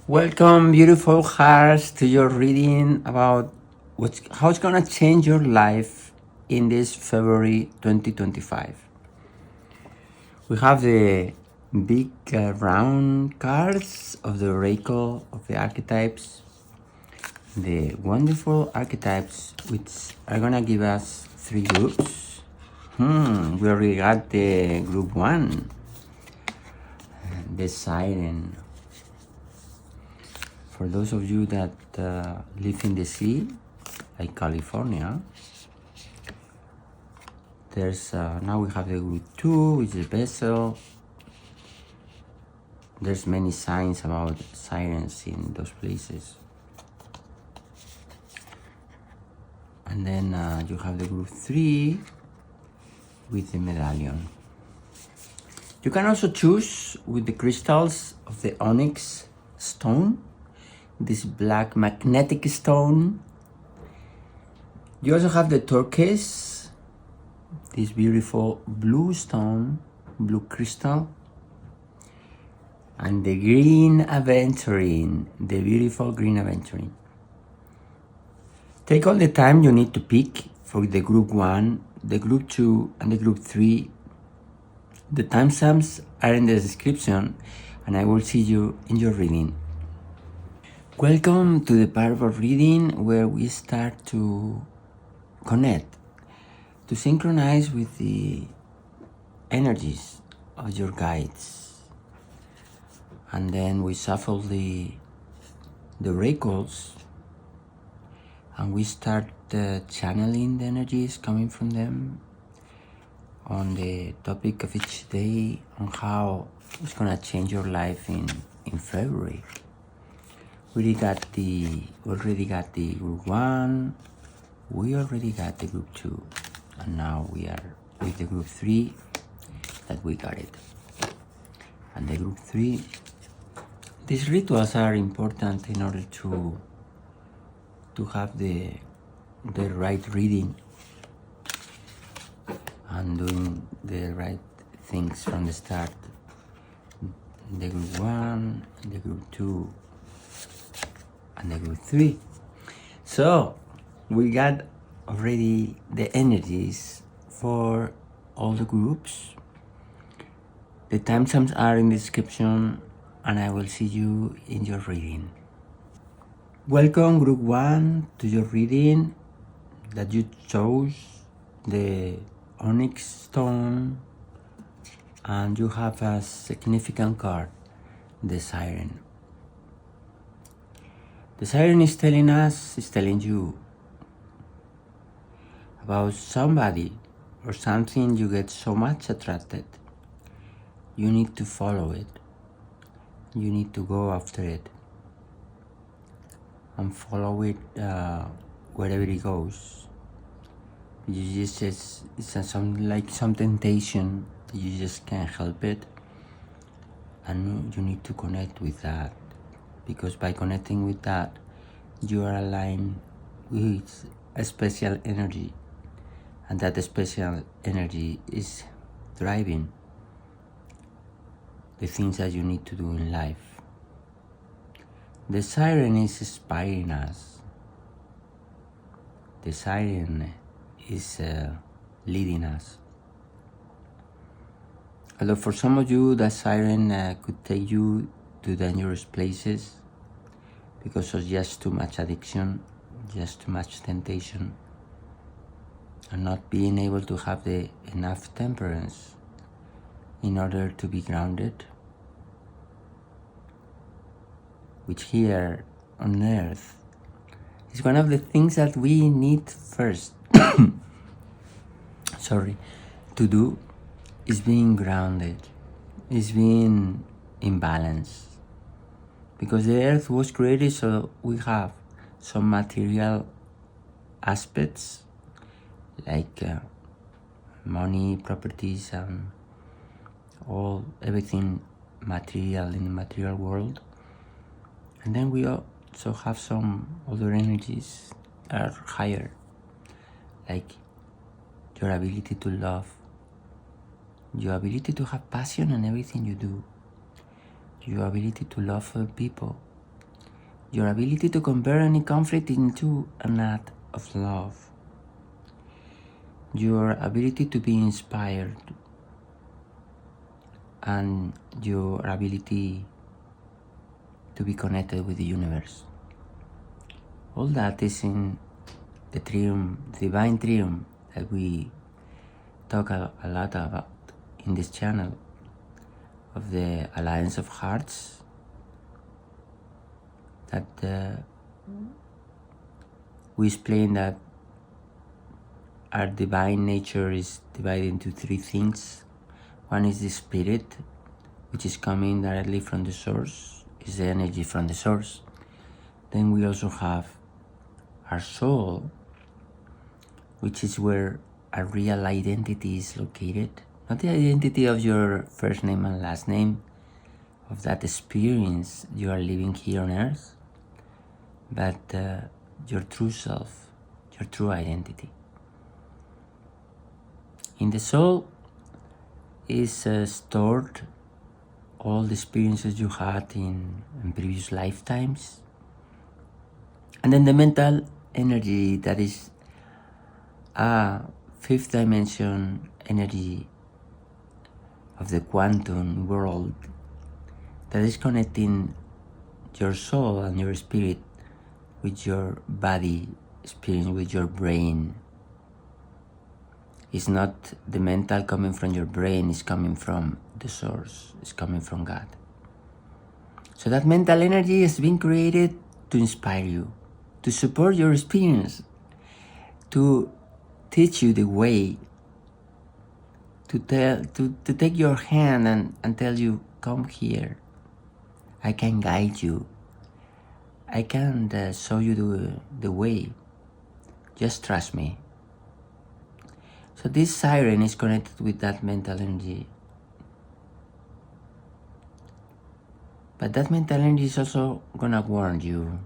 Welcome, beautiful hearts, to your reading about how it's gonna change your life in this February 2025. We have the big round cards of the oracle of the archetypes, the wonderful archetypes, which are gonna give us three groups. We already got the group one, the siren. For those of you that live in the sea, like California, there's now we have the group 2, which is vessel. There's many signs about sirens in those places. And then you have the group 3 with the medallion. You can also choose with the crystals of the onyx stone, this black magnetic stone. You also have the turquoise, this beautiful blue stone, blue crystal, and the green aventurine, the beautiful green aventurine. Take all the time you need to pick for the group 1, the group 2, and the group 3. The timestamps are in the description, and I will see you in your reading. Welcome to the part of reading where we start to connect, to synchronize with the energies of your guides. And then we shuffle the oracles and we start channeling the energies coming from them on the topic of each day, on how it's gonna change your life in February. We already got the group 1, we already got the group 2, and now we are with the group 3 that we got it. And the group 3, these rituals are important in order to have the right reading and doing the right things from the start. The group 1, the group 2, and the group 3. So we got already the energies for all the groups. The timestamps are in the description, and I will see you in your reading. Welcome, group 1, to your reading that you chose the onyx stone, and you have a significant card, the siren. The siren is telling you about somebody or something you get so much attracted. You need to follow it. You need to go after it and follow it wherever it goes. It's some temptation. You just can't help it, and you need to connect with that, because by connecting with that, you are aligned with a special energy, and that special energy is driving the things that you need to do in life. The siren is inspiring us. The siren is leading us. Although for some of you, that siren could take you to dangerous places because of just too much addiction, just too much temptation, and not being able to have enough temperance in order to be grounded, which here on earth is one of the things that we need first to do, is being grounded, is being in balance. Because the earth was created so we have some material aspects like money, properties, and everything material in the material world. And then we also have some other energies that are higher, like your ability to love, your ability to have passion in everything you do, your ability to love other people, your ability to convert any conflict into an act of love, your ability to be inspired, and your ability to be connected with the universe. All that is in the triumph, divine triumph that we talk a lot about in this channel of the Alliance of Hearts, that we explain that our divine nature is divided into three things. One is the spirit, which is coming directly from the source, is the energy from the source. Then we also have our soul, which is where our real identity is located. Not the identity of your first name and last name, of that experience you are living here on earth, but your true self, your true identity. In the soul is stored all the experiences you had in previous lifetimes. And then the mental energy, that is a fifth dimension energy of the quantum world, that is connecting your soul and your spirit with your body experience, with your brain. It's not the mental coming from your brain, it's coming from the source, it's coming from God. So that mental energy has been created to inspire you, to support your experience, to teach you the way, to take your hand and tell you, come here, I can guide you, I can show you the way, just trust me. So this siren is connected with that mental energy. But that mental energy is also gonna warn you.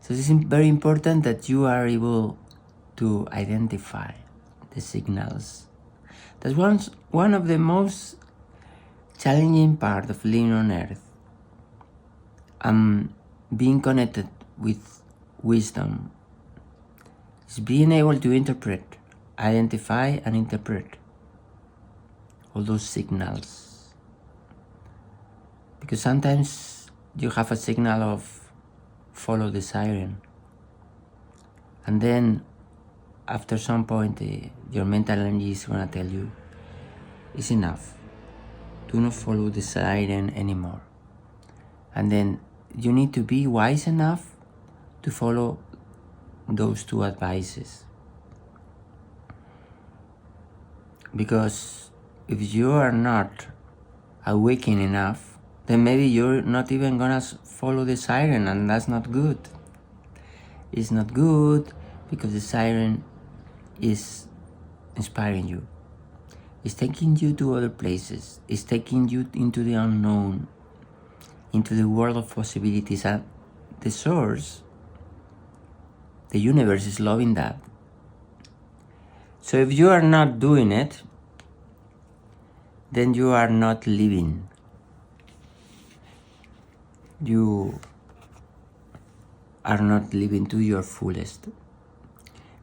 So it's very important that you are able to identify the signals. That's one of the most challenging part of living on earth. Being connected with wisdom is being able to interpret, identify and interpret all those signals. Because sometimes you have a signal of follow the siren, and then after some point your mental energy is going to tell you it's enough, do not follow the siren anymore. And then you need to be wise enough to follow those two advices. Because if you are not awakened enough, then maybe you're not even gonna follow the siren, and that's not good. It's not good because the siren is inspiring you. It's taking you to other places. It's taking you into the unknown, into the world of possibilities, and the source, the universe, is loving that. So if you are not doing it, then you are not living. You are not living to your fullest.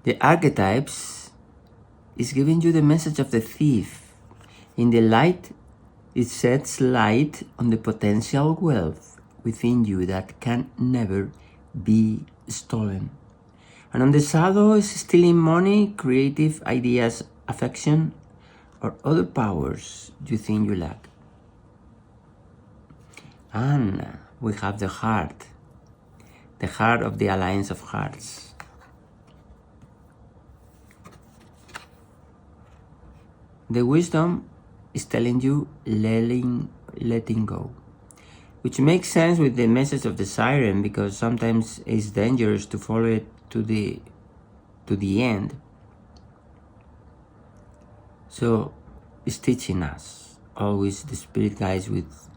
The archetypes is giving you the message of the thief. In the light, it sets light on the potential wealth within you that can never be stolen. And on the shadow is stealing money, creative ideas, affection, or other powers you think you lack. And we have the heart of the Alliance of Hearts. The wisdom is telling you letting go, which makes sense with the message of the siren, because sometimes it's dangerous to follow it to the end. So it's teaching us. Always the spirit guides with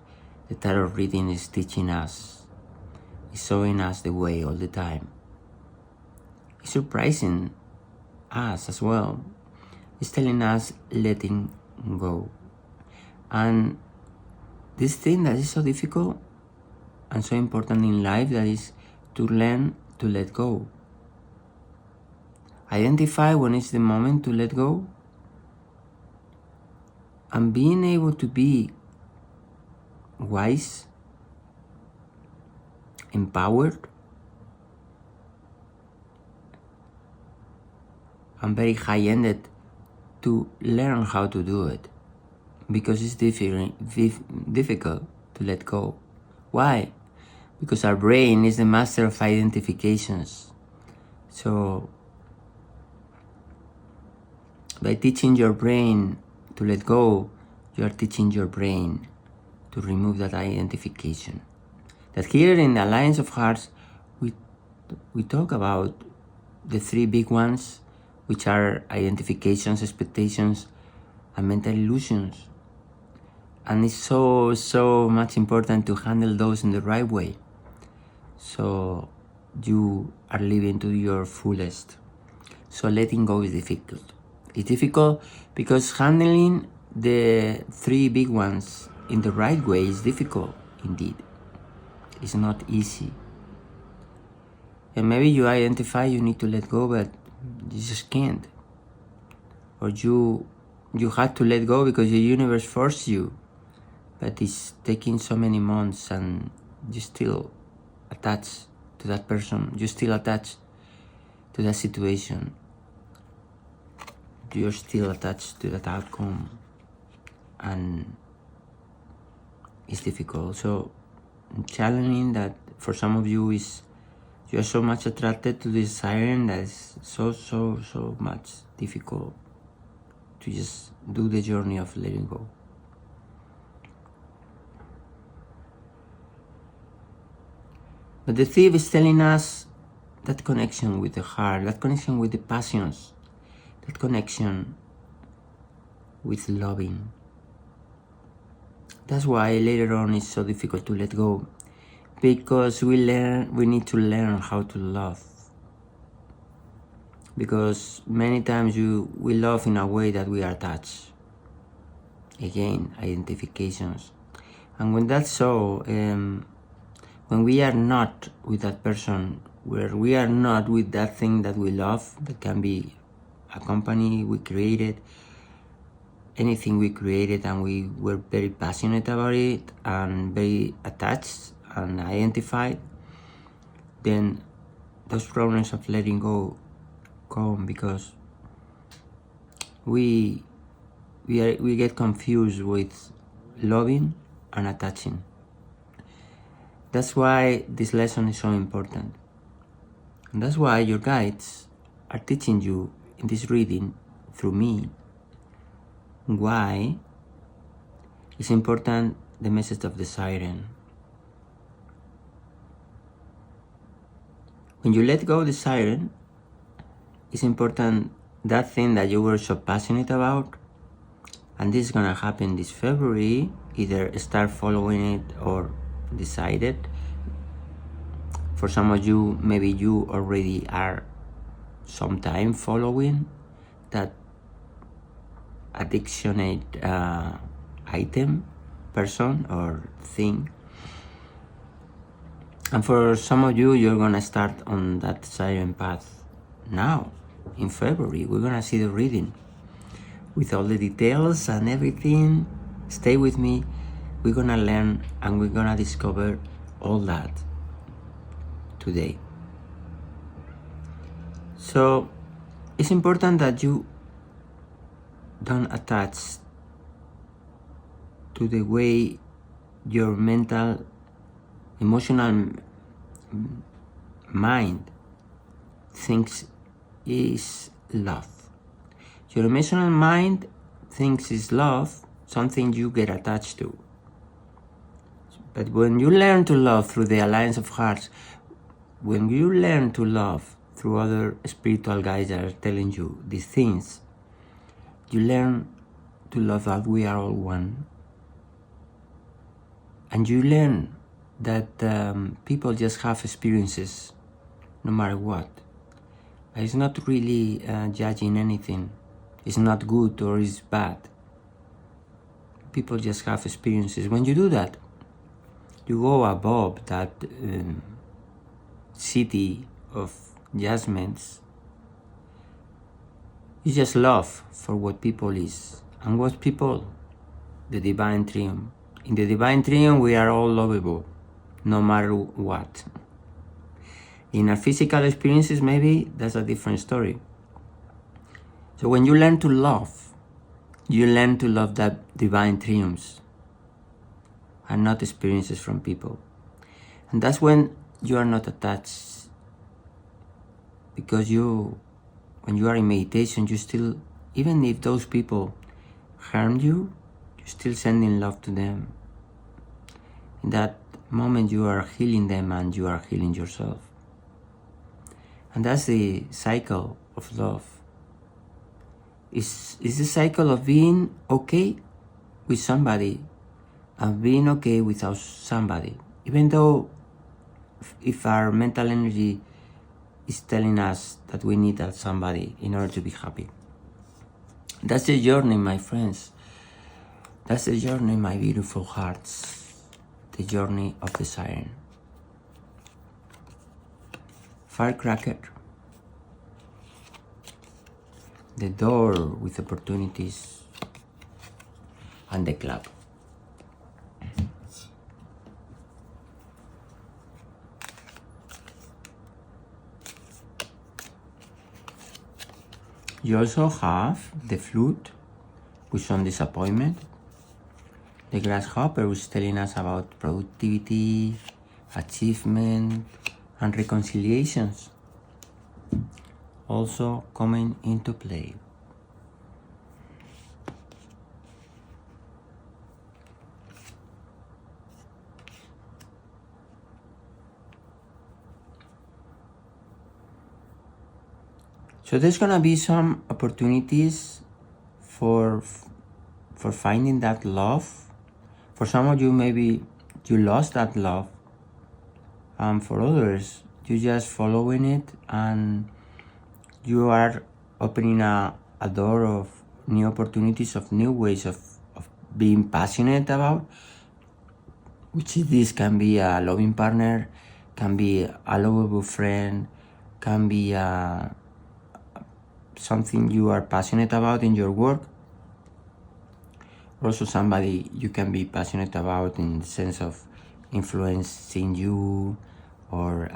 the tarot reading is teaching us. It's showing us the way all the time. It's surprising us as well. It's telling us letting go. And this thing that is so difficult and so important in life, that is to learn to let go. Identify when it's the moment to let go, and being able to be wise, empowered, and very high-ended to learn how to do it, because it's difficult to let go. Why? Because our brain is the master of identifications. So by teaching your brain to let go, you are teaching your brain to remove that identification. That here in the Alliance of Hearts, we talk about the three big ones, which are identifications, expectations, and mental illusions. And it's so much important to handle those in the right way, so you are living to your fullest. So letting go is difficult. It's difficult because handling the three big ones in the right way is difficult indeed. It's not easy. And maybe you identify you need to let go, but you just can't. Or you had to let go because the universe forced you, but it's taking so many months and you still attached to that person, you still attached to that situation, you're still attached to that outcome, and it's difficult. So challenging that for some of you is you're so much attracted to this siren that is so much difficult to just do the journey of letting go. But the thief is telling us that connection with the heart, that connection with the passions, that connection with loving. That's why later on it's so difficult to let go, because we need to learn how to love. Because many times we love in a way that we are attached. Again, identifications. And when that's so, when we are not with that person, where we are not with that thing that we love, that can be a company we created, anything we created, and we were very passionate about it and very attached and identified, then those problems of letting go come because we get confused with loving and attaching. That's why this lesson is so important. And that's why your guides are teaching you in this reading through me why it's important the message of the siren. When you let go the siren, it's important that thing that you were so passionate about, and this is gonna happen this February, either start following it or decide it. For some of you, maybe you already are sometime following that addictionate item, person or thing. And for some of you, you're gonna start on that siren path now. In February, we're gonna see the reading with all the details and everything. Stay with me. We're gonna learn and we're gonna discover all that today. So it's important that you don't attach to the way your mental, emotional mind thinks is love. Your emotional mind thinks is love something you get attached to. But when you learn to love through the Alliance of Hearts, when you learn to love through other spiritual guides that are telling you these things, you learn to love that we are all one. And you learn that people just have experiences no matter what. It's not really judging anything. It's not good or it's bad. People just have experiences. When you do that, you go above that city of judgments. You just love for what people is. And what people? The divine triumph. In the divine triumph, we are all lovable, no matter what. In our physical experiences, maybe that's a different story. So when you learn to love, you learn to love that divine triumphs and not experiences from people. And that's when you are not attached. Because when you are in meditation, you still, even if those people harm you, you're still sending love to them. In that moment, you are healing them and you are healing yourself. And that's the cycle of love. It's the cycle of being okay with somebody and being okay without somebody. Even though if our mental energy is telling us that we need that somebody in order to be happy. That's the journey, my friends. That's the journey, my beautiful hearts. The journey of the siren. Firecracker. The door with opportunities. And the club. You also have the flute with some disappointment. The grasshopper was telling us about productivity, achievement, and reconciliations also coming into play. So there's gonna be some opportunities for finding that love. For some of you, maybe you lost that love. And for others, you just following it and you are opening a door of new opportunities, of new ways of being passionate about, which this can be a loving partner, can be a lovable friend, can be something you are passionate about in your work. Also somebody you can be passionate about in the sense of influencing you or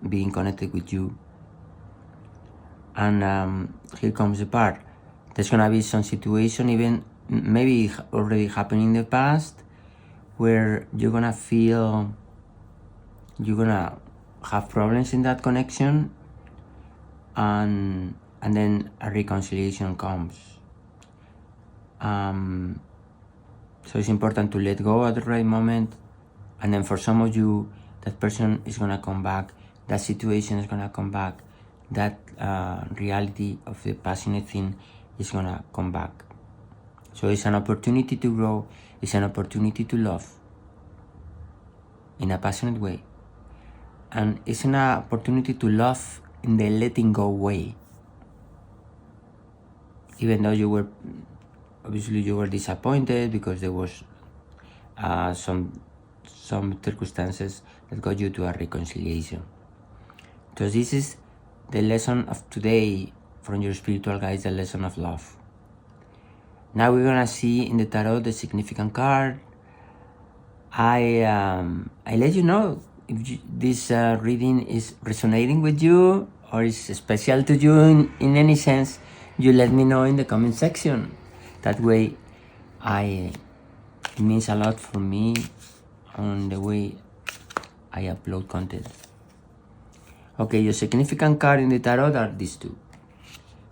being connected with you. And here comes the part. There's gonna be some situation, even maybe already happened in the past, where you're gonna feel you're gonna have problems in that connection, and then a reconciliation comes. So it's important to let go at the right moment, and then for some of you, that person is gonna come back, that situation is gonna come back, that reality of the passionate thing is gonna come back. So it's an opportunity to grow, it's an opportunity to love in a passionate way, and it's an opportunity to love in the letting go way. Even though you were disappointed because there was some circumstances that got you to a reconciliation. So this is the lesson of today from your spiritual guides, the lesson of love. Now we're gonna see in the tarot the significant card. I let you know if this reading is resonating with you or is special to you in any sense. You let me know in the comment section. That way it means a lot for me on the way I upload content. Okay, your significant card in the tarot are these two,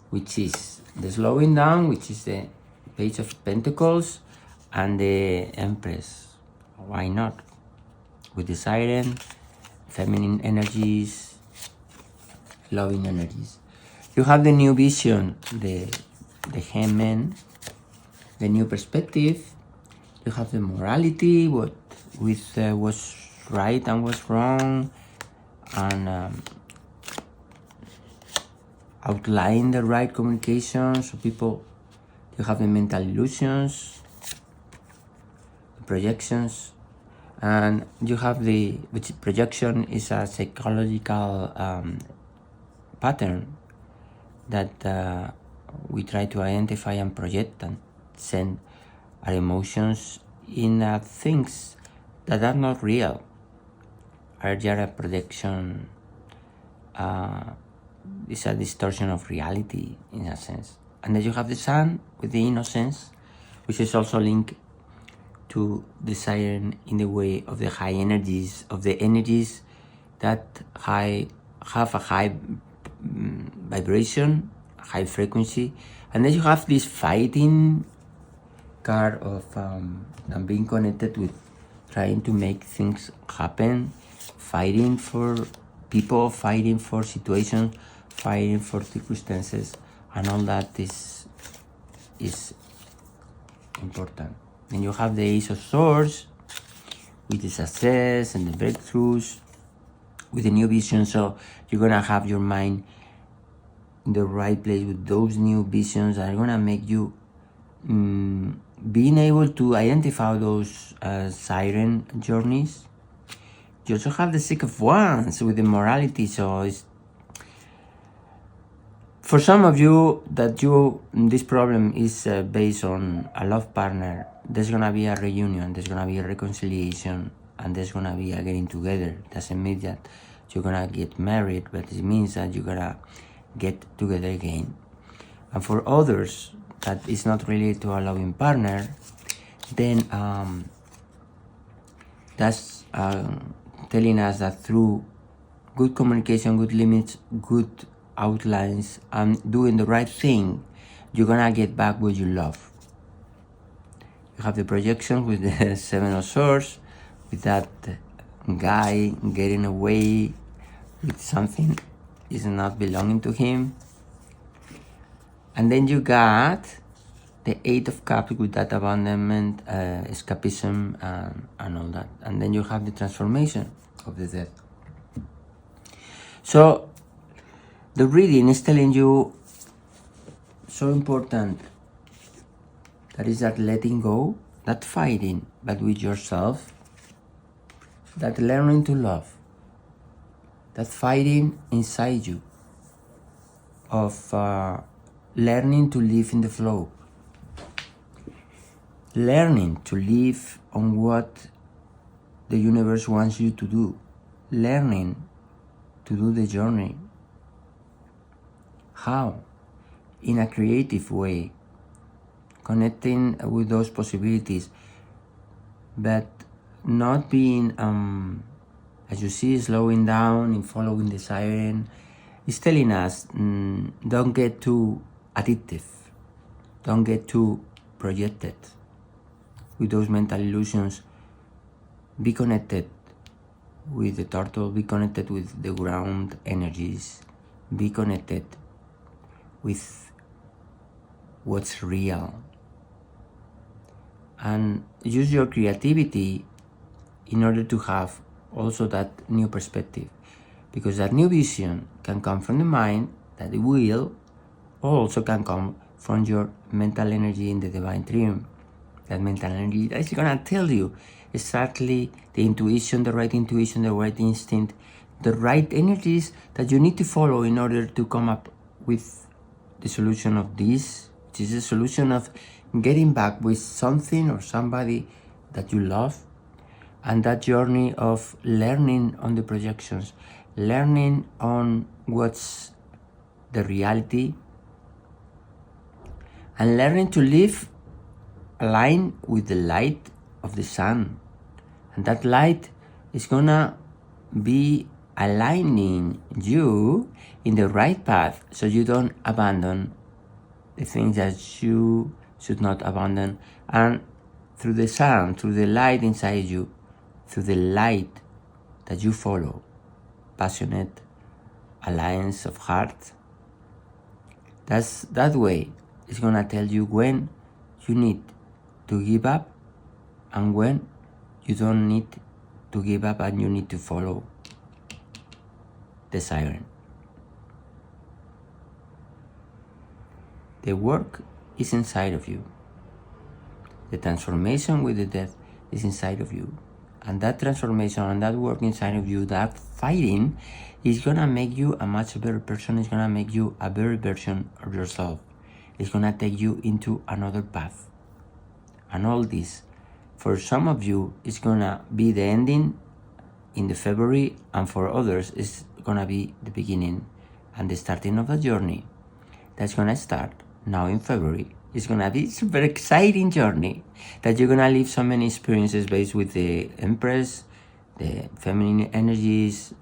which is the slowing down, which is the Page of Pentacles, and the Empress. Why not? With the siren, feminine energies, loving energies. You have the new vision, the Hangman, the new perspective. You have the morality, what was right and what's wrong, and outline the right communication. So people, you have the mental illusions, the projections, And you have which projection is a psychological pattern that we try to identify and project and send our emotions in things that are not real, are just a projection. It's a distortion of reality in a sense. And then you have the sun with the innocence, which is also linked to the siren in the way of the high energies, of the energies that have a high vibration, high frequency. And then you have this fighting card of being connected with trying to make things happen, fighting for people, fighting for situations, fighting for circumstances, and all that is important. Then you have the Ace of Swords with the success and the breakthroughs, with the new vision. So you're gonna have your mind in the right place with those new visions that are gonna make you being able to identify those siren journeys. You also have the Six of Wands with the morality. So it's for some of you that this problem is based on a love partner. There's gonna be a reunion, there's gonna be a reconciliation, and there's gonna be a getting together. Doesn't mean that you're gonna get married, but it means that you're gonna get together again. And for others that is not related to a loving partner, then that's telling us that through good communication, good limits, good outlines, and doing the right thing, you're gonna get back what you love. You have the projection with the Seven of Swords, with that guy getting away with something is not belonging to him. And then you got the Eight of Cups with that abandonment, escapism, and all that. And then you have the transformation of the death. So the reading is telling you so important. That is that letting go, that fighting, but with yourself, that learning to love, that fighting inside you, of learning to live in the flow, learning to live on what the universe wants you to do, learning to do the journey. How? In a creative way, connecting with those possibilities, but not being, as you see, slowing down and following the siren. It's telling us, don't get too addictive, don't get too projected with those mental illusions. Be connected with the turtle, be connected with the ground energies, be connected with what's real, and use your creativity in order to have also that new perspective, because that new vision can come from the mind, that it will also can come from your mental energy in the divine triumph. That mental energy that is gonna tell you exactly the intuition, the right instinct, the right energies that you need to follow in order to come up with the solution of this, which is the solution of getting back with something or somebody that you love. And that journey of learning on the projections, learning on what's the reality, and learning to live aligned with the light of the sun. And that light is gonna be aligning you in the right path, so you don't abandon the things that you should not abandon. And through the sun, through the light inside you, through the light that you follow, passionate alliance of heart, that way is gonna tell you when you need to give up and when you don't need to give up and you need to follow the siren. The work is inside of you. The transformation with the death is inside of you. and that transformation and that work inside of you, that fighting, is gonna make you a much better person. It's gonna make you a better version of yourself. It's gonna take you into another path. And all this, for some of you, it's gonna be the ending in the February, and for others, it's gonna be the beginning and the starting of a journey that's gonna start now in February. It's gonna be a super exciting journey that you're gonna live so many experiences based with the Empress, the feminine energies.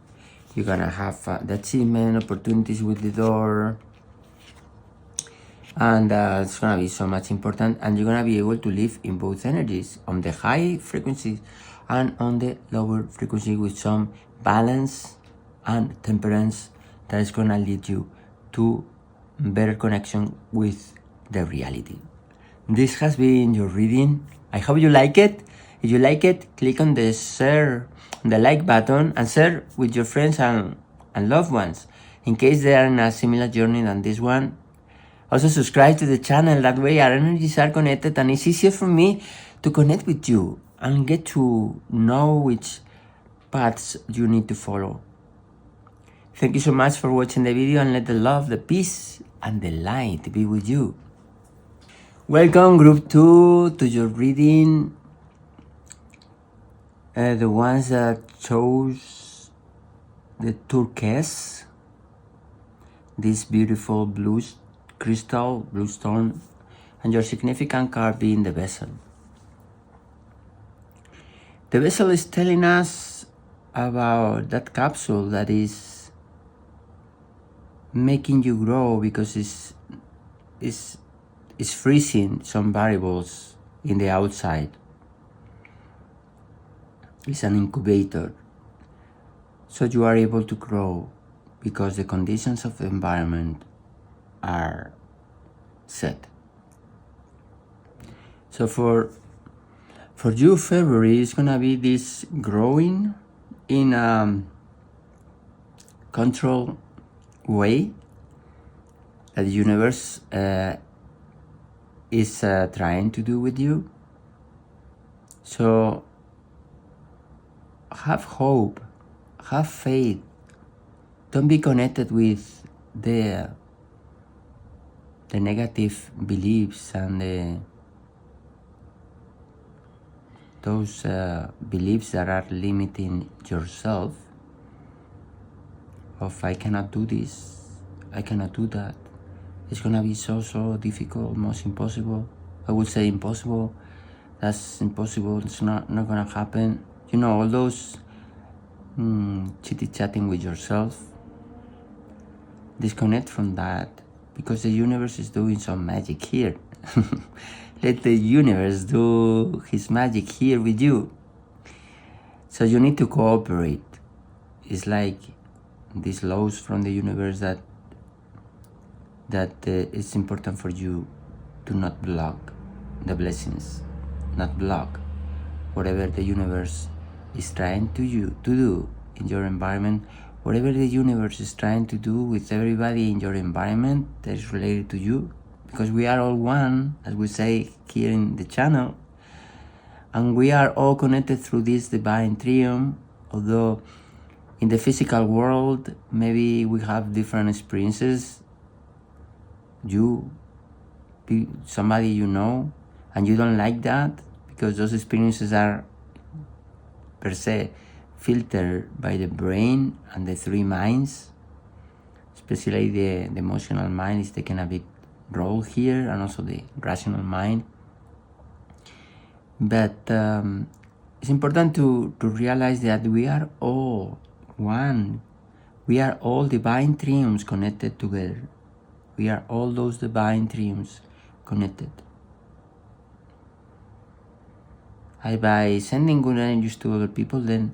You're gonna have the achievement opportunities with the door, and it's gonna be so much important, and you're gonna be able to live in both energies, on the high frequencies and on the lower frequency, with some balance and temperance that is gonna lead you to better connection with the reality. This has been your reading. I hope you like it. If you like it, click on the share, the like button, and share with your friends and loved ones in case they are in a similar journey than this one. Also subscribe to the channel, that way our energies are connected and it's easier for me to connect with you and get to know which paths you need to follow. Thank you so much for watching the video, and let the love, the peace, and the light be with you. Welcome Group 2 to your reading. The ones that chose the turquoise, this beautiful blue crystal, blue stone, and your significant card being the vessel. The vessel is telling us about that capsule that is making you grow, because it's freezing some variables in the outside. It's an incubator, so you are able to grow because the conditions of the environment are set. So for you, February is gonna be this growing in a controlled way that the universe is trying to do with you. So have hope, have faith. Don't be connected with the negative beliefs and those beliefs that are limiting yourself, of I cannot do this, I cannot do that, it's gonna be so difficult, almost impossible. I would say impossible. That's impossible, it's not gonna happen. You know, all those chitty-chatting with yourself. Disconnect from that, because the universe is doing some magic here. Let the universe do his magic here with you. So you need to cooperate. It's like these laws from the universe that it's important for you to not block the blessings, not block whatever the universe is trying to do in your environment, whatever the universe is trying to do with everybody in your environment that is related to you, because we are all one, as we say here in the channel, and we are all connected through this divine triumph. Although in the physical world maybe we have different experiences, you be somebody you know, and you don't like that, because those experiences are per se filtered by the brain and the three minds. Especially the emotional mind is taking a big role here, and also the rational mind. But it's important to realize that we are all one. We are all divine triumphs connected together. We are all those divine triumphs connected. And by sending good energies to other people, then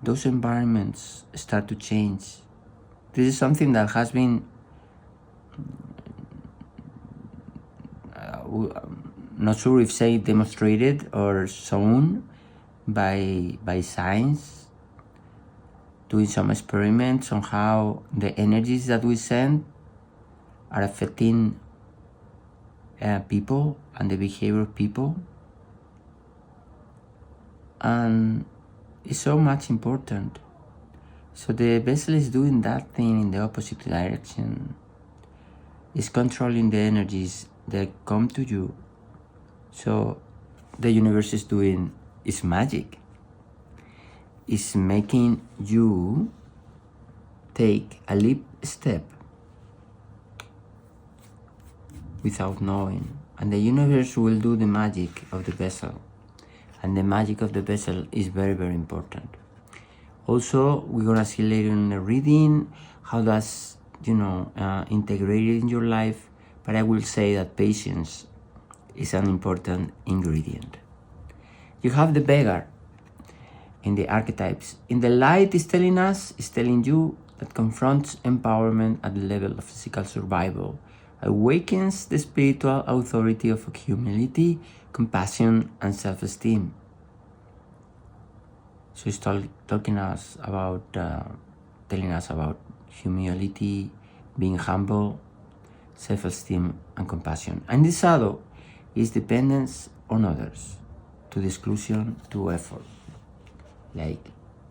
those environments start to change. This is something that has been not sure if say demonstrated or shown by science, doing some experiments on how the energies that we send are affecting people and the behavior of people. And is so much important. So the vessel is doing that thing in the opposite direction. It's controlling the energies that come to you. So the universe is doing its magic. It's making you take a leap step without knowing. And the universe will do the magic of the vessel. And the magic of the vessel is very, very important. Also, we're gonna see later in the reading how that's, integrated in your life. But I will say that patience is an important ingredient. You have the beggar in the archetypes. In the light is telling you that confronts empowerment at the level of physical survival, awakens the spiritual authority of humility, compassion, and self-esteem. So it's telling us about humility, being humble, self-esteem, and compassion. And the shadow is dependence on others, to the exclusion, to effort. Like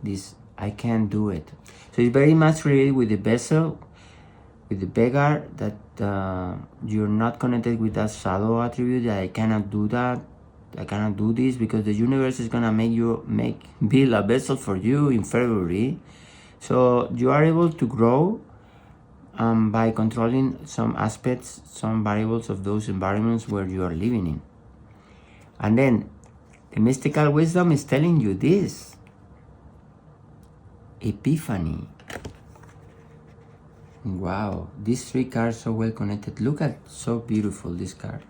this, I can't do it. So it's very much related with the vessel, with the beggar, that you're not connected with that shadow attribute, that I cannot do that, I cannot do this, because the universe is gonna build a vessel for you in February. So you are able to grow by controlling some aspects, some variables of those environments where you are living in. And then the mystical wisdom is telling you this. Epiphany. Wow, these three cards so well connected. Look at, so beautiful, this card.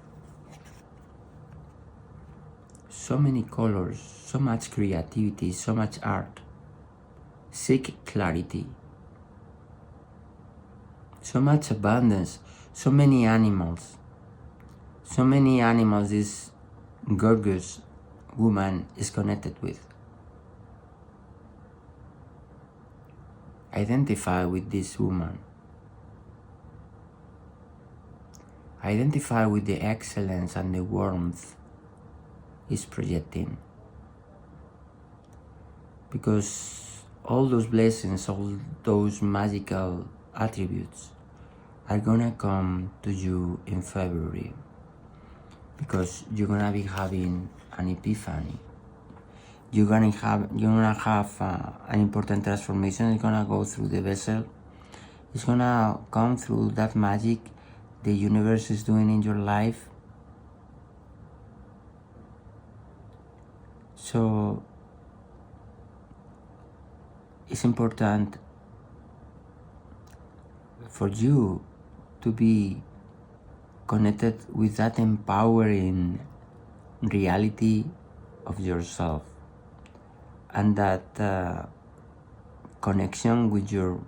So many colors, so much creativity, so much art. Seek clarity. So much abundance, so many animals. So many animals this gorgeous woman is connected with. Identify with this woman. Identify with the excellence and the warmth is projecting. Because all those blessings, all those magical attributes are gonna come to you in February. Because you're gonna be having an epiphany. You're gonna have an important transformation. It's gonna go through the vessel. It's gonna come through that magic the universe is doing in your life. So it's important for you to be connected with that empowering reality of yourself, and that connection with your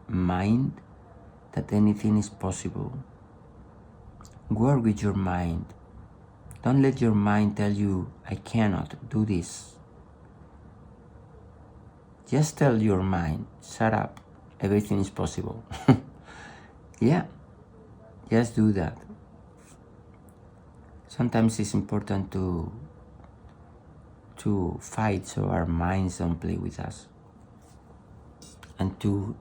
mind, that anything is possible. Work with your mind. Don't let your mind tell you, I cannot do this. Just tell your mind, shut up, everything is possible. Yeah, just do that. Sometimes it's important to fight so our minds don't play with us, and to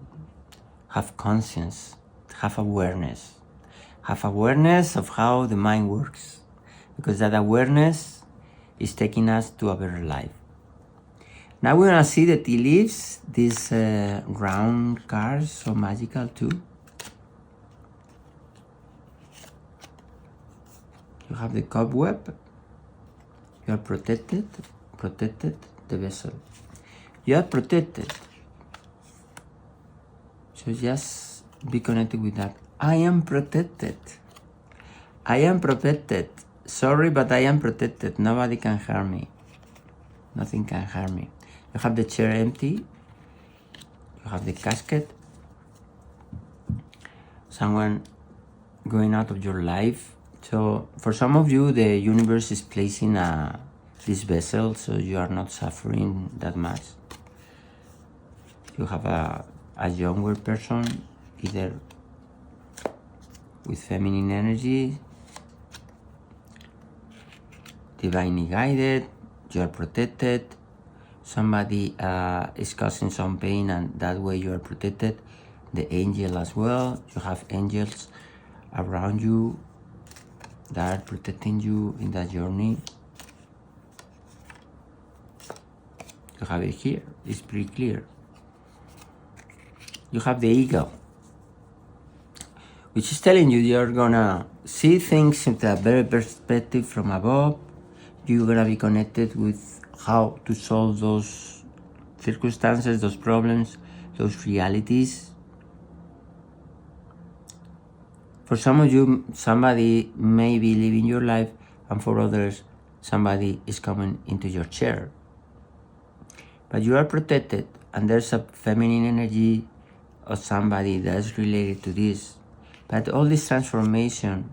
have conscience, have awareness of how the mind works, because that awareness is taking us to a better life. Now we're gonna see the tea leaves, these round cards, so magical too. You have the cobweb. You are protected, the vessel. You are protected. So just be connected with that. I am protected. I am protected. Sorry, but I am protected. Nobody can harm me. Nothing can harm me. You have the chair empty. You have the casket. Someone going out of your life. So for some of you, the universe is placing this vessel, so you are not suffering that much. You have a younger person, either with feminine energy, divinely guided, you are protected. somebody is causing some pain, and that way you are protected. The angel as well, you have angels around you that are protecting you in that journey. You have it here, it's pretty clear. You have the eagle, which is telling you you're gonna see things in a better perspective from above. You're gonna be connected with how to solve those circumstances, those problems, those realities. For some of you, somebody may be living your life, and for others, somebody is coming into your chair. But you are protected, and there's a feminine energy of somebody that's related to this. But all this transformation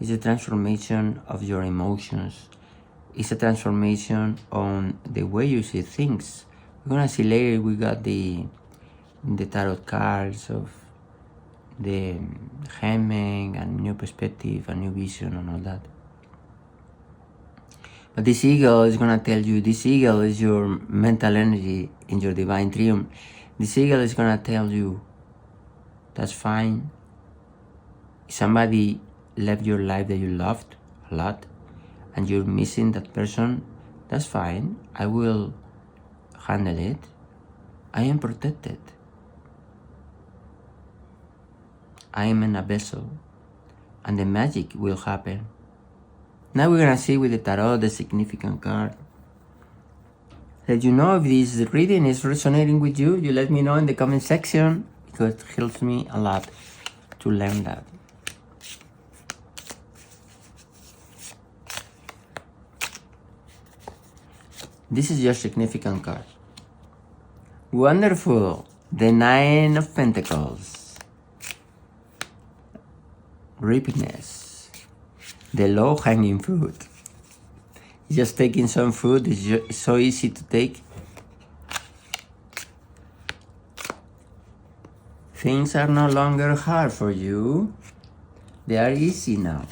is a transformation of your emotions. It's a transformation on the way you see things. We're gonna see later, we got the tarot cards of the hemming and new perspective and new vision and all that. But this eagle is gonna tell you, this eagle is your mental energy in your divine triumph. This eagle is gonna tell you, that's fine. If somebody left your life that you loved a lot and you're missing that person, that's fine. I will handle it. I am protected. I am in a vessel, and the magic will happen. Now we're gonna see with the tarot the significant card. Let you know if this reading is resonating with you. You let me know in the comment section, because it helps me a lot to learn that. This is your significant card. Wonderful. The Nine of Pentacles. Ripeness. The low-hanging fruit. Just taking some fruit is so easy to take. Things are no longer hard for you. They are easy now.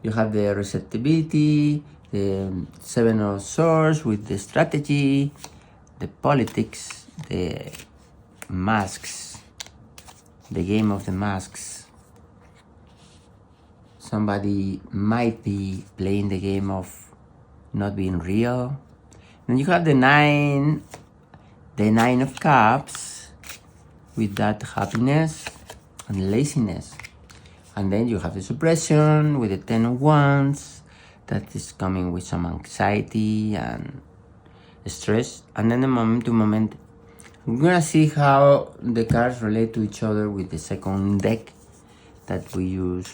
You have the receptivity, the Seven of Swords with the strategy, the politics, the masks, the game of the masks. Somebody might be playing the game of not being real. Then you have the Nine of Cups with that happiness and laziness. And then you have the suppression with the Ten of Wands that is coming with some anxiety and stress. And then the moment to moment, we're gonna see how the cards relate to each other with the second deck that we use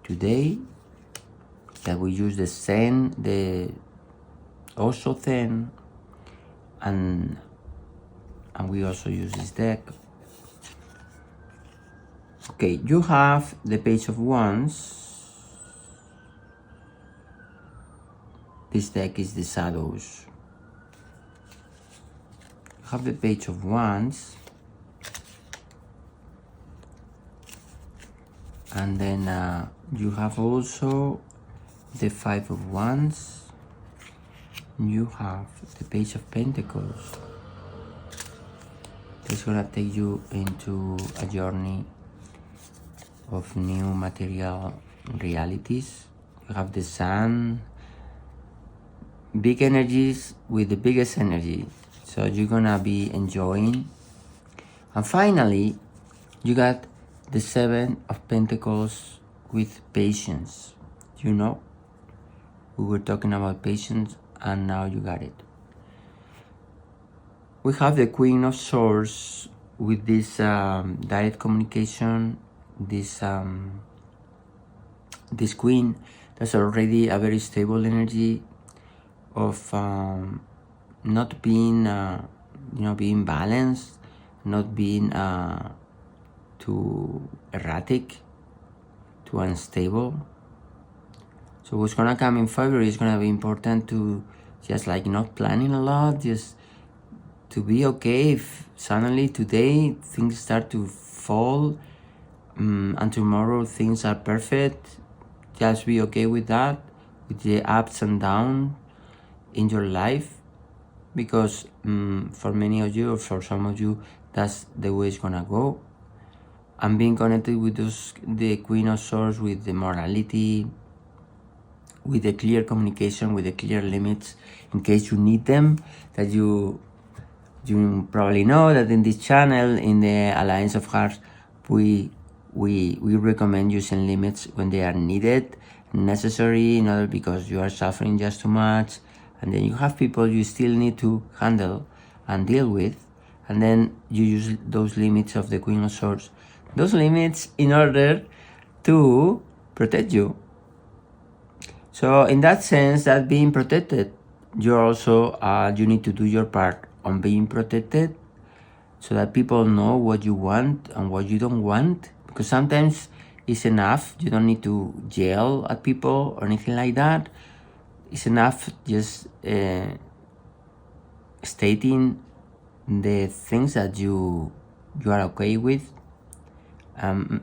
today. That we use the Zen, the also Zen, and we also use this deck. Okay, you have the Page of Wands. This deck is the Shadows. You have the Page of Wands. And then you have also the Five of Wands. You have the Page of Pentacles. It's gonna take you into a journey of new material realities. You have the Sun, big energies with the biggest energy. So you're gonna be enjoying. And finally, you got the Seven of Pentacles with patience. You know, we were talking about patience, and now you got it. We have the Queen of Swords with this direct communication. This queen, that's already a very stable energy of not being, being balanced, not being too erratic, too unstable. So what's gonna come in February is gonna be important to just like not planning a lot, just to be okay if suddenly today things start to fall and tomorrow things are perfect. Just be okay with that. with the ups and downs in your life, because for many of you, or for some of you, that's the way it's gonna go. And being connected with the Queen of Swords, with the morality, with the clear communication, with the clear limits, in case you need them, that you probably know that in this channel, in the Alliance of Hearts, we recommend using limits when they are needed, necessary, in order, because you are suffering just too much, and then you have people you still need to handle and deal with, and then you use those limits of the Queen of Swords, those limits, in order to protect you. So in that sense, that being protected, you also you need to do your part on being protected, so that people know what you want and what you don't want. Because sometimes it's enough, you don't need to yell at people or anything like that. It's enough just stating the things that you are okay with.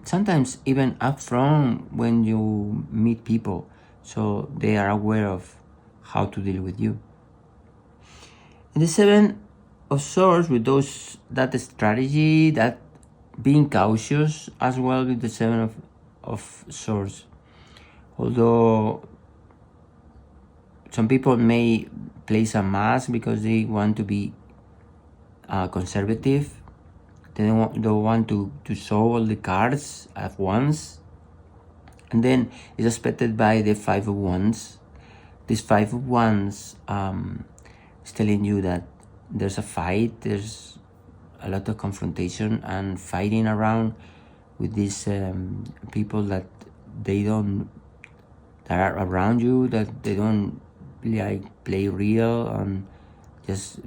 Sometimes even upfront when you meet people, so they are aware of how to deal with you. In the Seven of Swords, with that strategy, that being cautious as well with the Seven of Swords. Although some people may place a mask because they want to be conservative, they don't want to show all the cards at once. And then it's expected by the Five of Wands. This Five of Wands is telling you that there's a fight, there's a lot of confrontation and fighting around with these people that are around you, that they don't like play real and just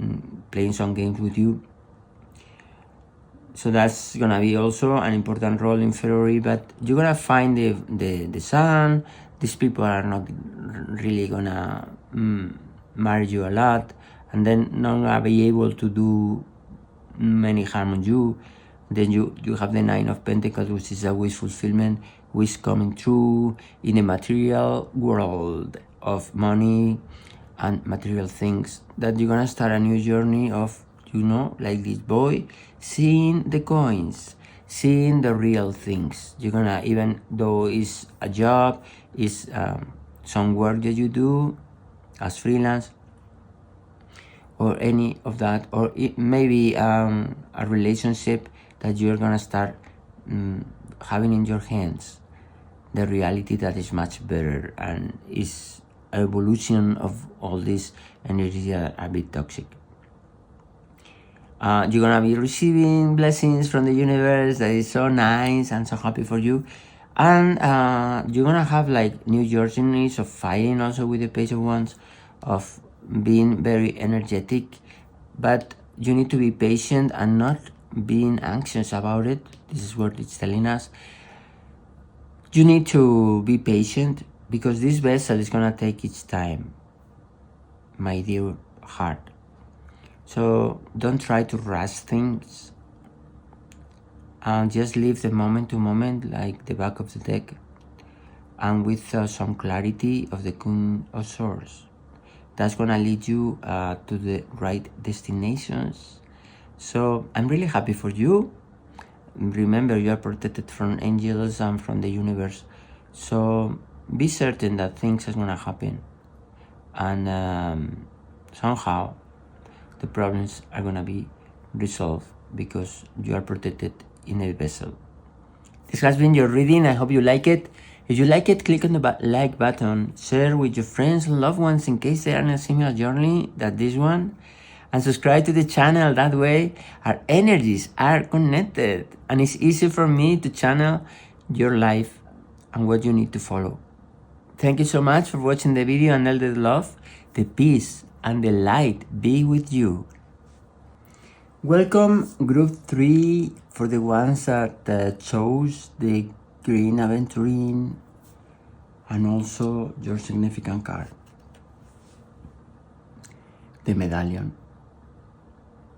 playing some games with you. So that's gonna be also an important role in February, but you're gonna find the sun. These people are not really gonna marry you a lot, and then not gonna be able to do many harm on you. Then you have the Nine of Pentacles, which is a wish fulfillment, wish coming true in a material world of money and material things, that you're gonna start a new journey of, like this boy, seeing the coins, seeing the real things. You're gonna, even though it's a job, it's some work that you do as freelance, or any of that, or it maybe a relationship that you're gonna start having in your hands, the reality that is much better, and is evolution of all these energies that are a bit toxic. You're gonna be receiving blessings from the universe that is so nice and so happy for you. And you're gonna have like new journeys of fighting also with the Page of Wands, of being very energetic, but you need to be patient and not being anxious about it. This is what it's telling us. You need to be patient, because this vessel is gonna take its time, my dear heart. So don't try to rush things, and just live the moment to moment, like the back of the deck, and with some clarity of the Queen of Swords. That's gonna lead you to the right destinations. So I'm really happy for you. Remember, you are protected from angels and from the universe. So be certain that things are gonna happen, and somehow the problems are gonna be resolved, because you are protected in a vessel. This has been your reading. I hope you like it. If you like it, click on the like button, share with your friends and loved ones in case they are on a similar journey that this one, and subscribe to the channel. That way our energies are connected, and it's easy for me to channel your life and what you need to follow. Thank you so much for watching the video, and all the love, the peace, and the light be with you. Welcome, Group 3, for the ones that chose the Green Aventurine, and also your significant card, the Medallion.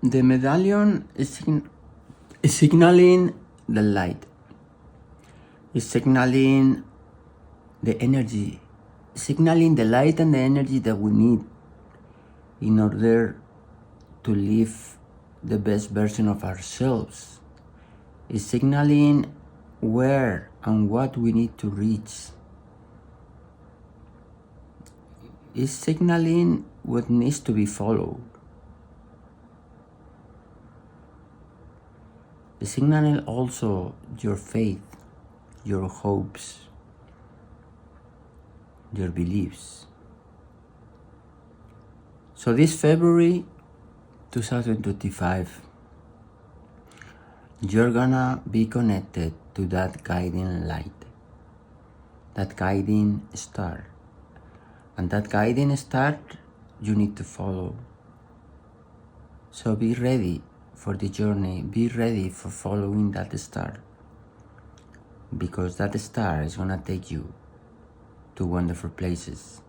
The Medallion is signaling the light. It's signaling the energy signaling the light and the energy that we need in order to live the best version of ourselves. It's signaling where and what we need to reach. It's signaling what needs to be followed. It's signaling also your faith, your hopes, your beliefs. So this February 2025, you're gonna be connected to that guiding light, that guiding star. And that guiding star you need to follow. So be ready for the journey, be ready for following that star. Because that star is gonna take you to wonderful places.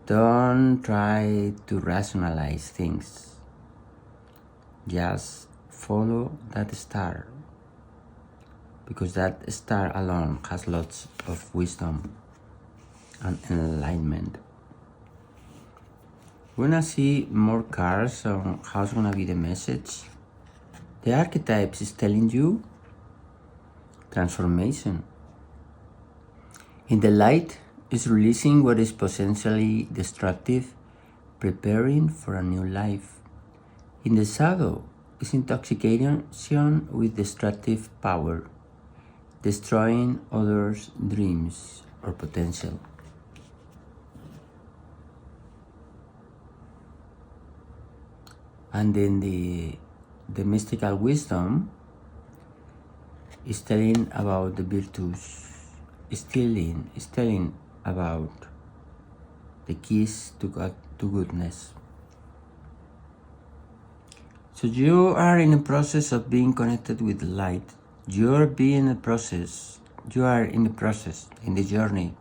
Don't try to rationalize things. Just follow that star, because that star alone has lots of wisdom and enlightenment. We're gonna see more cards on how's gonna be the message. The archetypes is telling you transformation. In the light is releasing what is potentially destructive, preparing for a new life. In the shadow is intoxication with destructive power, destroying others' dreams or potential. And then the mystical wisdom is telling about the virtues, is telling about the keys to goodness. So you are in the process of being connected with light. You are in the process, in the journey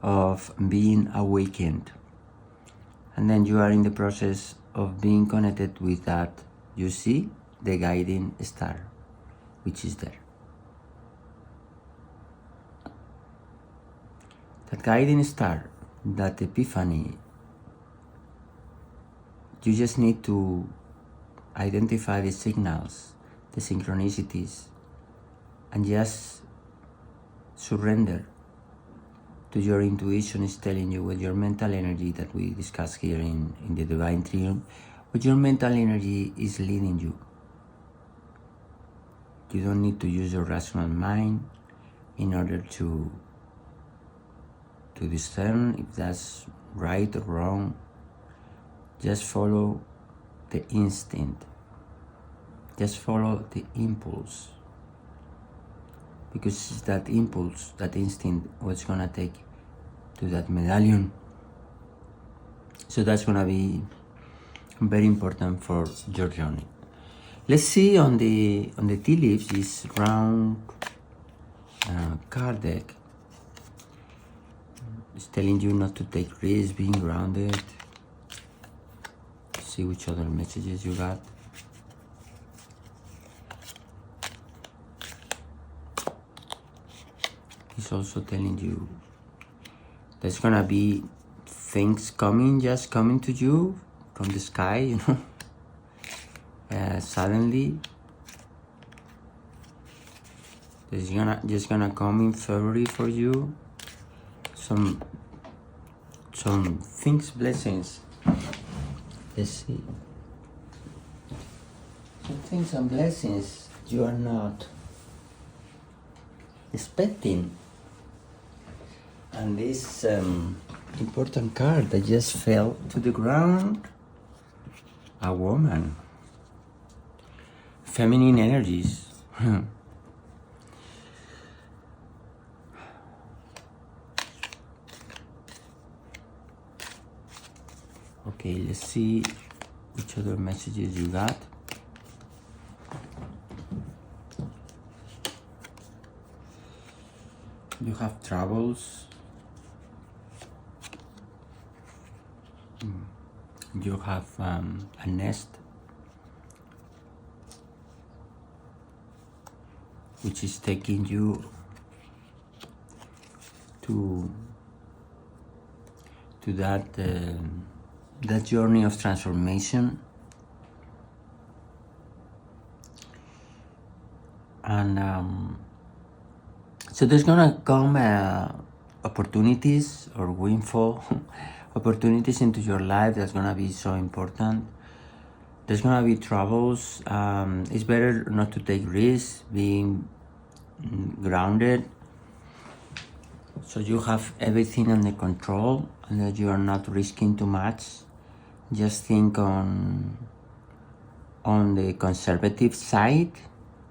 of being awakened. And then you are in the process of being connected with that, you see, the guiding star, which is there. That guiding star, that epiphany, you just need to identify the signals, the synchronicities, and just surrender to your intuition is telling you, with your mental energy that we discuss here in the Divine Triumph, what your mental energy is leading you. You don't need to use your rational mind in order to discern if that's right or wrong. Just follow the instinct. Just follow the impulse. Because it's that impulse, that instinct, what's gonna take to that medallion. So that's gonna be very important for your journey. Let's see on the tea leaves, this round card deck. It's telling you not to take risks, being grounded. See which other messages you got. It's also telling you there's gonna be things just coming to you from the sky, suddenly. There's just gonna come in February for you. Some things, blessings. Let's see. Some things and blessings you are not expecting. And this important card that just fell to the ground, a woman, feminine energies. Okay, let's see which other messages you got. You have troubles. You have a nest which is taking you to to that journey of transformation. And so there's gonna come opportunities or windfall opportunities into your life that's gonna be so important. There's gonna be troubles. It's better not to take risks, being grounded, so you have everything under control and that you are not risking too much. Just think on the conservative side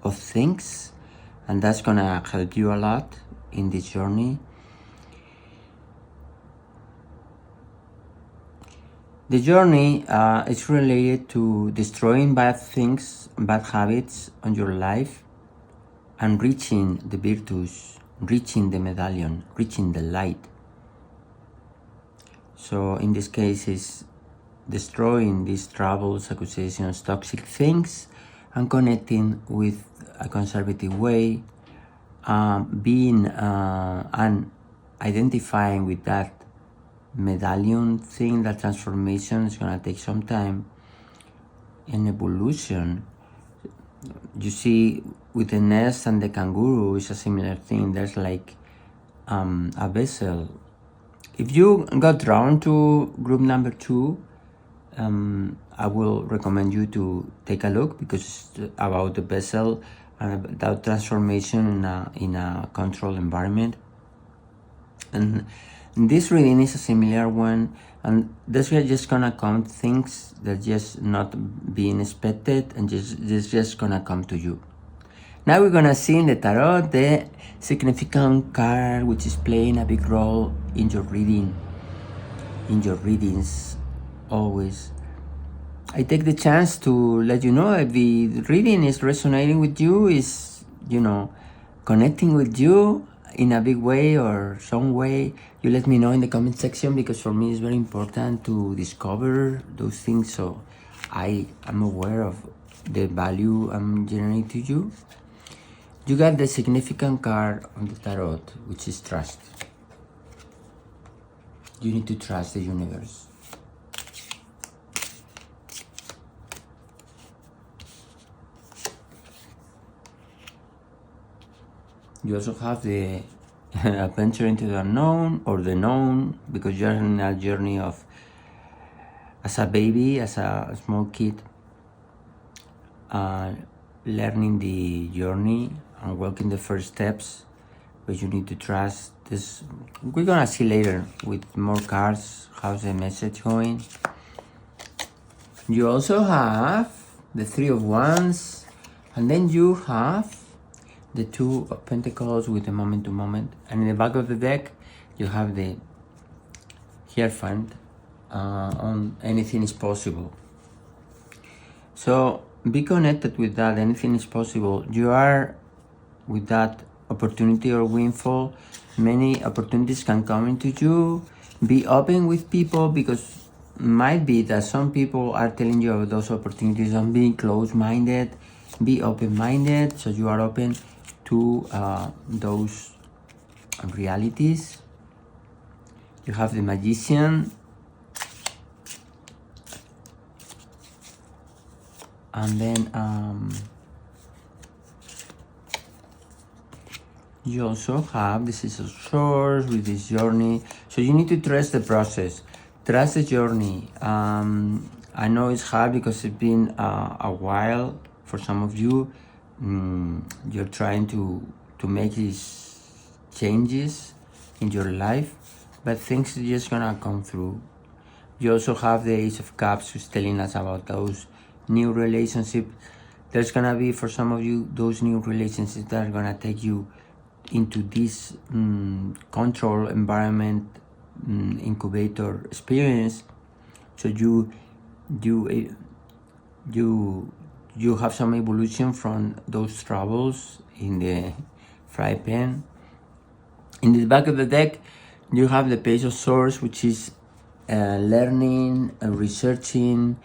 of things, and that's gonna help you a lot in this journey. The journey is related to destroying bad things, bad habits on your life, and reaching the virtues, reaching the medallion, reaching the light. So in this case, is destroying these troubles, accusations, toxic things, and connecting with a conservative way, being and identifying with that medallion thing. That transformation is going to take some time. In evolution, you see, with the nest and the kangaroo, it's a similar thing. There's like a vessel. If you got drawn to group number 2, I will recommend you to take a look, because it's about the vessel and about transformation in a controlled environment. And this reading is a similar one, and that's just gonna come things that just not being expected, and just gonna come to you. Now we're gonna see in the tarot the significant card which is playing a big role in your reading, in your readings always. I take the chance to let you know if the reading is resonating with you, is, connecting with you in a big way or some way. You let me know in the comment section, because for me it's very important to discover those things, so I am aware of the value I'm generating to you. You got the significant card on the tarot, which is trust. You need to trust the universe. You also have the adventure into the unknown, or the known, because you're in a journey of, as a baby, as a small kid, learning the journey and walking the first steps, but you need to trust this. We're gonna see later with more cards how's the message going. You also have the 3 of Wands, and then you have the 2 of Pentacles with the moment to moment, and in the back of the deck you have the Hierophant on anything is possible. So be connected with that. Anything is possible. You are with that opportunity or windfall. Many opportunities can come into you. Be open with people, because might be that some people are telling you about those opportunities. Don't be closed-minded. Be open-minded, so you are open to those realities. You have the Magician, and then you also have the Six of Swords with this journey. So you need to trust the process, trust the journey. I know it's hard because it's been a while for some of you. You're trying to make these changes in your life, but things are just gonna come through. You also have the Ace of Cups, who's telling us about those new relationships. There's gonna be, for some of you, those new relationships that are gonna take you into this control environment, incubator experience. So you have some evolution from those troubles in the fry pan. In the back of the deck, you have the Page of Swords, which is learning, researching,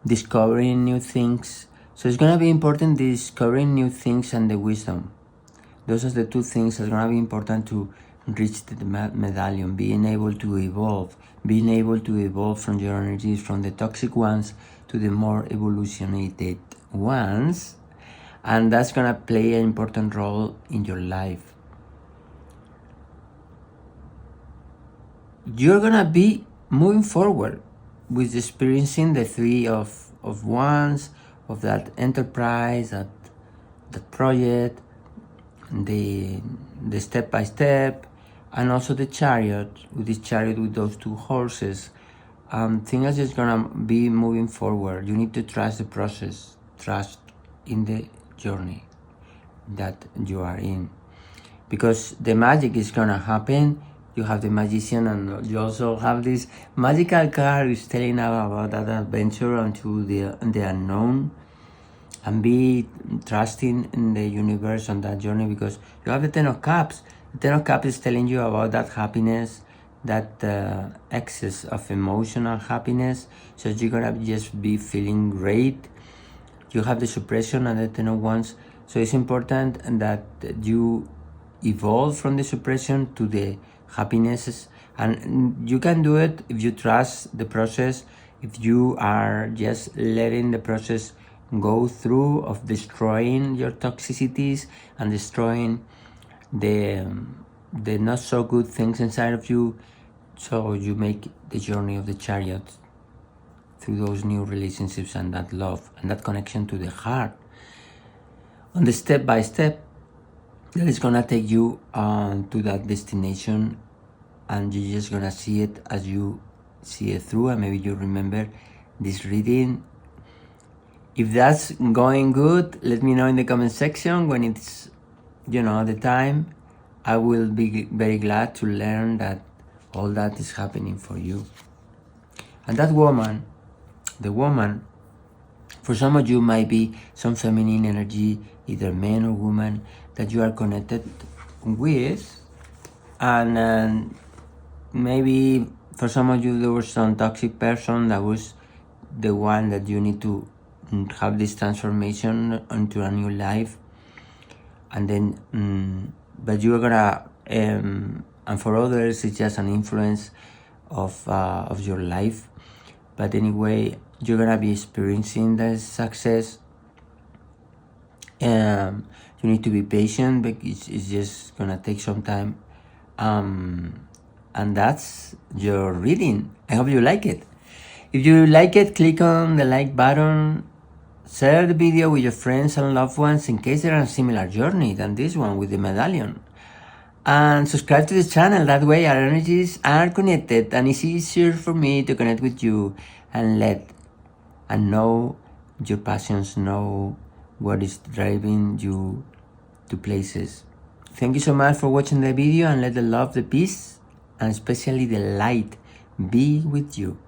discovering new things. So it's gonna be important, discovering new things and the wisdom. Those are the 2 things that are gonna be important to reach the medallion, being able to evolve from your energies, from the toxic ones to the more evolutionated ones, and that's gonna play an important role in your life. You're gonna be moving forward with experiencing the three of wands, of that enterprise, that project, the step by step, and also the chariot, with this chariot with those two horses. Things are just gonna be moving forward. You need to trust the process, trust in the journey that you are in, because the magic is gonna happen. You have the magician, and you also have this magical card who's telling about that adventure into the unknown, and be trusting in the universe on that journey, because you have the Ten of Cups. The Ten of Cups is telling you about that happiness, that excess of emotional happiness. So you're gonna just be feeling great. You have the suppression and the Ten of Wands. So it's important that you evolve from the suppression to the happinesses, and you can do it if you trust the process, if you are just letting the process go through of destroying your toxicities and destroying the not so good things inside of you, so you make the journey of the chariot through those new relationships and that love and that connection to the heart on the step by step that is gonna take you to that destination, and you're just gonna see it as you see it through. And maybe you remember this reading. If that's going good, let me know in the comment section. When it's, the time, I will be very glad to learn that all that is happening for you. And that woman, the woman, for some of you might be some feminine energy, either man or woman, that you are connected with. And maybe for some of you there was some toxic person that was the one that you need to have this transformation into a new life. And then but you are gonna and for others it's just an influence of your life. But anyway, you're gonna be experiencing the success. You need to be patient, but it's just gonna take some time. And that's your reading. I hope you like it. If you like it, click on the like button, share the video with your friends and loved ones in case they're on a similar journey than this one with the medallion. And subscribe to the channel. That way our energies are connected, and it's easier for me to connect with you and know your passions, know what is driving you to places. Thank you so much for watching the video, and let the love, the peace, and especially the light be with you.